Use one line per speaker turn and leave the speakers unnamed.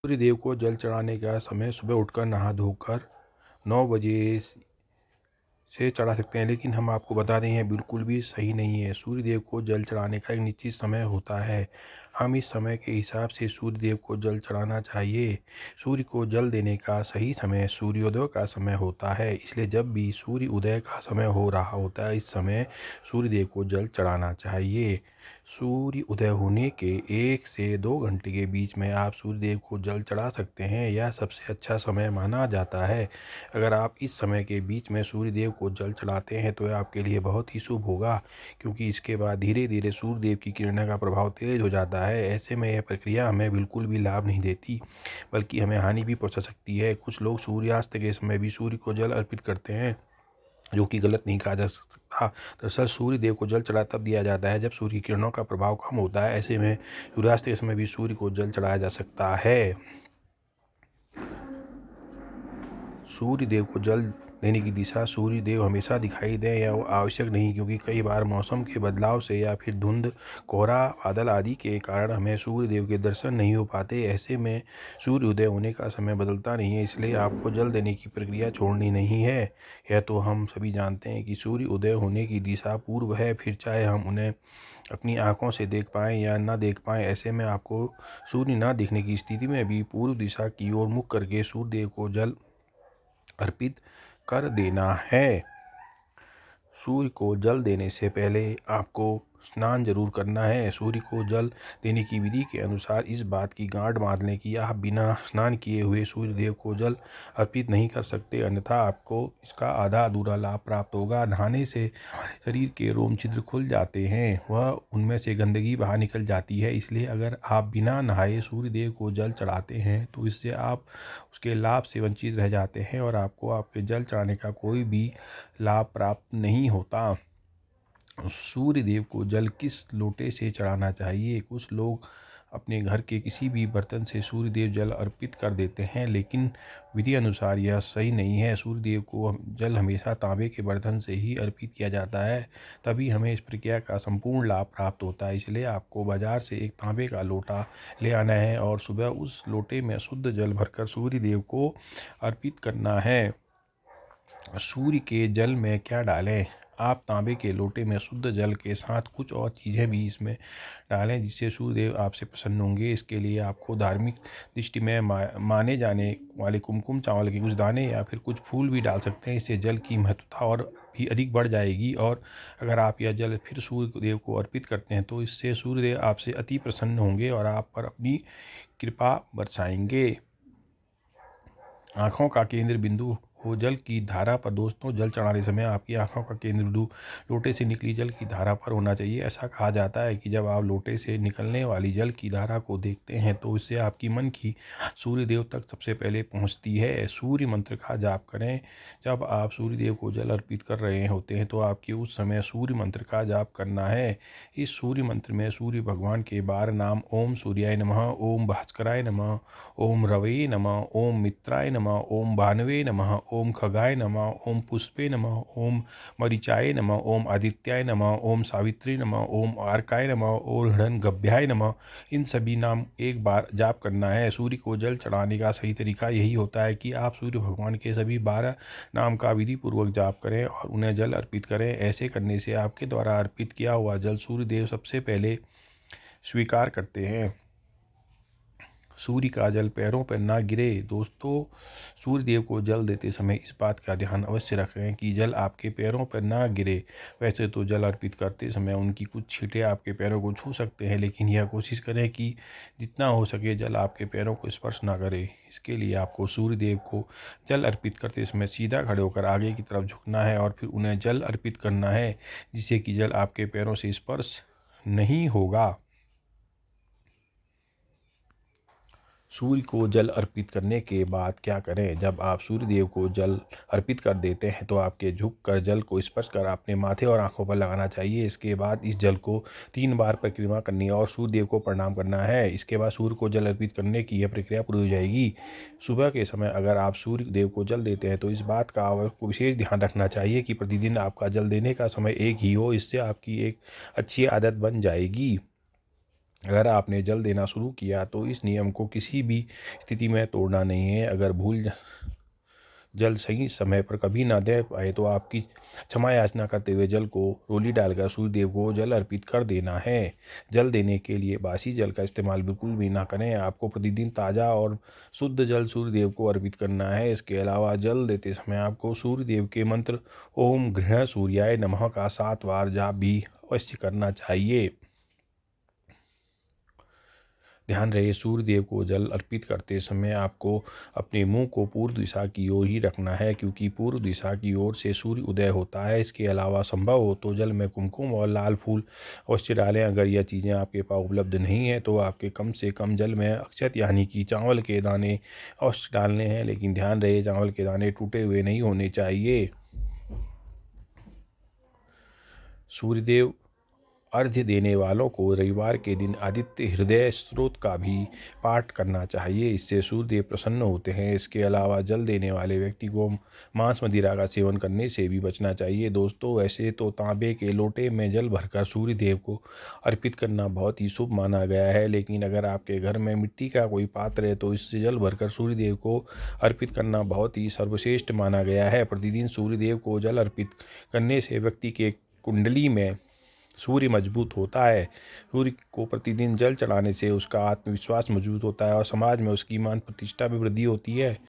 सूर्यदेव को जल चढ़ाने का समय सुबह उठकर नहा धोकर 9 बजे से चढ़ा सकते हैं, लेकिन हम आपको बता दें यह बिल्कुल भी सही नहीं है। सूर्यदेव को जल चढ़ाने का एक निश्चित समय होता है। हम इस समय के हिसाब से सूर्यदेव को जल चढ़ाना चाहिए। सूर्य को जल देने का सही समय सूर्योदय का समय होता है, इसलिए जब भी सूर्य उदय का समय हो रहा होता है इस समय सूर्यदेव को जल चढ़ाना चाहिए। सूर्य उदय होने के 1 से 2 घंटे के बीच में आप सूर्यदेव को जल चढ़ा सकते हैं। यह सबसे अच्छा समय माना जाता है। अगर आप इस समय के बीच में सूर्यदेव को जल चढ़ाते हैं तो यह आपके लिए बहुत ही शुभ होगा, क्योंकि इसके बाद धीरे धीरे सूर्यदेव की किरणों का प्रभाव तेज हो जाता है। ऐसे में यह प्रक्रिया हमें बिल्कुल भी लाभ नहीं देती, बल्कि हमें हानि भी पहुंचा सकती है। कुछ लोग सूर्यास्त के समय भी सूर्य को जल अर्पित करते हैं, जो कि गलत नहीं कहा जा सकता। दरअसल सूर्य देव को जल चढ़ा तब दिया जाता है जब सूर्य की किरणों का प्रभाव कम होता है। ऐसे में सूर्यास्त के समय भी सूर्य को जल चढ़ाया जा सकता है। सूर्य देव को जल देने की दिशा सूर्य देव हमेशा दिखाई दें या वो आवश्यक नहीं, क्योंकि कई बार मौसम के बदलाव से या फिर धुंध, कोहरा, बादल आदि के कारण हमें सूर्य देव के दर्शन नहीं हो पाते। ऐसे में सूर्य उदय होने का समय बदलता नहीं है, इसलिए आपको जल देने की प्रक्रिया छोड़नी नहीं है। यह तो हम सभी जानते हैं कि सूर्य उदय होने की दिशा पूर्व है, फिर चाहे हम उन्हें अपनी आँखों से देख पाएँ या ना देख पाएँ। ऐसे में आपको सूर्य ना दिखने की स्थिति में भी पूर्व दिशा की ओर मुख करके सूर्य देव को जल अर्पित कर देना है। सूर्य को जल देने से पहले आपको स्नान जरूर करना है। सूर्य को जल देने की विधि के अनुसार इस बात की गांठ बांध लें कि आप बिना स्नान किए हुए सूर्य देव को जल अर्पित नहीं कर सकते, अन्यथा आपको इसका आधा अधूरा लाभ प्राप्त होगा। नहाने से हमारे शरीर के रोम छिद्र खुल जाते हैं, वह उनमें से गंदगी बाहर निकल जाती है। इसलिए अगर आप बिना नहाए सूर्य देव को जल चढ़ाते हैं तो इससे आप उसके लाभ से वंचित रह जाते हैं और आपको आपके जल चढ़ाने का कोई भी लाभ प्राप्त नहीं होता। सूर्य देव को जल किस लोटे से चढ़ाना चाहिए? कुछ लोग अपने घर के किसी भी बर्तन से सूर्य देव जल अर्पित कर देते हैं, लेकिन विधि अनुसार यह सही नहीं है। सूर्य देव को जल हमेशा तांबे के बर्तन से ही अर्पित किया जाता है, तभी हमें इस प्रक्रिया का संपूर्ण लाभ प्राप्त होता है। इसलिए आपको बाजार से एक तांबे का लोटा ले आना है और सुबह उस लोटे में शुद्ध जल भरकर सूर्य देव को अर्पित करना है। सूर्य के जल में क्या डालें? आप तांबे के लोटे में शुद्ध जल के साथ कुछ और चीज़ें भी इसमें डालें, जिससे सूर्यदेव आपसे प्रसन्न होंगे। इसके लिए आपको धार्मिक दृष्टि में माने जाने वाले कुमकुम चावल के कुछ दाने या फिर कुछ फूल भी डाल सकते हैं। इससे जल की महत्वता और भी अधिक बढ़ जाएगी, और अगर आप यह जल फिर सूर्यदेव को अर्पित करते हैं तो इससे सूर्यदेव आपसे अति प्रसन्न होंगे और आप पर अपनी कृपा बरसाएंगे। आँखों का केंद्र बिंदु हो जल की धारा पर। दोस्तों, जल चढ़ाने समय आपकी आँखों का केंद्र बिंदु लोटे से निकली जल की धारा पर होना चाहिए। ऐसा कहा जाता है कि जब आप लोटे से निकलने वाली जल की धारा को देखते हैं तो इससे आपकी मन की सूर्य देव तक सबसे पहले पहुंचती है। सूर्य मंत्र का जाप करें। जब आप सूर्य देव को जल अर्पित कर रहे होते हैं तो आपके उस समय सूर्य मंत्र का जाप करना है। इस सूर्य मंत्र में सूर्य भगवान के 12 नाम ओम सूर्याय नमः, ओम भास्कराय नमः, ओम रवये नमः, ओम मित्राय नमः, ओम भानवे नमः, ओम खगाय नमः, ओम पुष्पे नमः, ओम मरीचाय नमः, ओम आदित्याय नमः, ओम सावित्री नमः, ओम आर्काय नमः, ओम हिरण्यगभ्याय नमः, इन सभी नाम एक बार जाप करना है। सूर्य को जल चढ़ाने का सही तरीका यही होता है कि आप सूर्य भगवान के सभी 12 नाम का विधि पूर्वक जाप करें और उन्हें जल अर्पित करें। ऐसे करने से आपके द्वारा अर्पित किया हुआ जल सूर्यदेव सबसे पहले स्वीकार करते हैं। सूर्य का जल पैरों पर ना गिरे। दोस्तों, सूर्य देव को जल देते समय इस बात का ध्यान अवश्य रखें कि जल आपके पैरों पर ना गिरे। वैसे तो जल अर्पित करते समय उनकी कुछ छींटें आपके पैरों को छू सकते हैं, लेकिन यह कोशिश करें कि जितना हो सके जल आपके पैरों को स्पर्श ना करे। इसके लिए आपको सूर्य देव को जल अर्पित करते समय सीधा खड़े होकर आगे की तरफ झुकना है और फिर उन्हें जल अर्पित करना है, जिससे कि जल आपके पैरों से स्पर्श नहीं होगा। सूर्य को जल अर्पित करने के बाद क्या करें? जब आप सूर्य देव को जल अर्पित कर देते हैं तो आपके झुककर जल को स्पर्श कर अपने माथे और आंखों पर लगाना चाहिए। इसके बाद इस जल को 3 बार परिक्रमा करनी है और सूर्य देव को प्रणाम करना है। इसके बाद सूर्य को जल अर्पित करने की यह प्रक्रिया पूरी हो जाएगी। सुबह के समय अगर आप सूर्य देव को जल देते हैं तो इस बात का आपको विशेष ध्यान रखना चाहिए कि प्रतिदिन आपका जल देने का समय एक ही हो। इससे आपकी एक अच्छी आदत बन जाएगी। अगर आपने जल देना शुरू किया तो इस नियम को किसी भी स्थिति में तोड़ना नहीं है। अगर जल सही समय पर कभी ना दे पाए तो आपकी क्षमा याचना करते हुए जल को रोली डालकर सूर्यदेव को जल अर्पित कर देना है। जल देने के लिए बासी जल का इस्तेमाल बिल्कुल भी ना करें। आपको प्रतिदिन ताज़ा और शुद्ध जल सूर्यदेव को अर्पित करना है। इसके अलावा जल देते समय आपको सूर्यदेव के मंत्र ओम गृह सूर्याय नमः का 7 बार जाप भी अवश्य करना चाहिए। ध्यान रहे, सूर्य देव को जल अर्पित करते समय आपको अपने मुंह को पूर्व दिशा की ओर ही रखना है, क्योंकि पूर्व दिशा की ओर से सूर्य उदय होता है। इसके अलावा संभव हो तो जल में कुमकुम और लाल फूल अवश्य डालें। अगर यह चीज़ें आपके पास उपलब्ध नहीं है तो आपके कम से कम जल में अक्षत यानी कि चावल के दाने अवश्य डालने हैं, लेकिन ध्यान रहे चावल के दाने टूटे हुए नहीं होने चाहिए। सूर्यदेव अर्घ्य देने वालों को रविवार के दिन आदित्य हृदय स्तोत्र का भी पाठ करना चाहिए। इससे सूर्यदेव प्रसन्न होते हैं। इसके अलावा जल देने वाले व्यक्ति को मांस मदिरा का सेवन करने से भी बचना चाहिए। दोस्तों, वैसे तो तांबे के लोटे में जल भरकर सूर्यदेव को अर्पित करना बहुत ही शुभ माना गया है, लेकिन अगर आपके घर में मिट्टी का कोई पात्र है तो इससे जल भरकर सूर्यदेव को अर्पित करना बहुत ही सर्वश्रेष्ठ माना गया है। प्रतिदिन सूर्यदेव को जल अर्पित करने से व्यक्ति के कुंडली में सूर्य मजबूत होता है। सूर्य को प्रतिदिन जल चढ़ाने से उसका आत्मविश्वास मजबूत होता है और समाज में उसकी मान प्रतिष्ठा में वृद्धि होती है।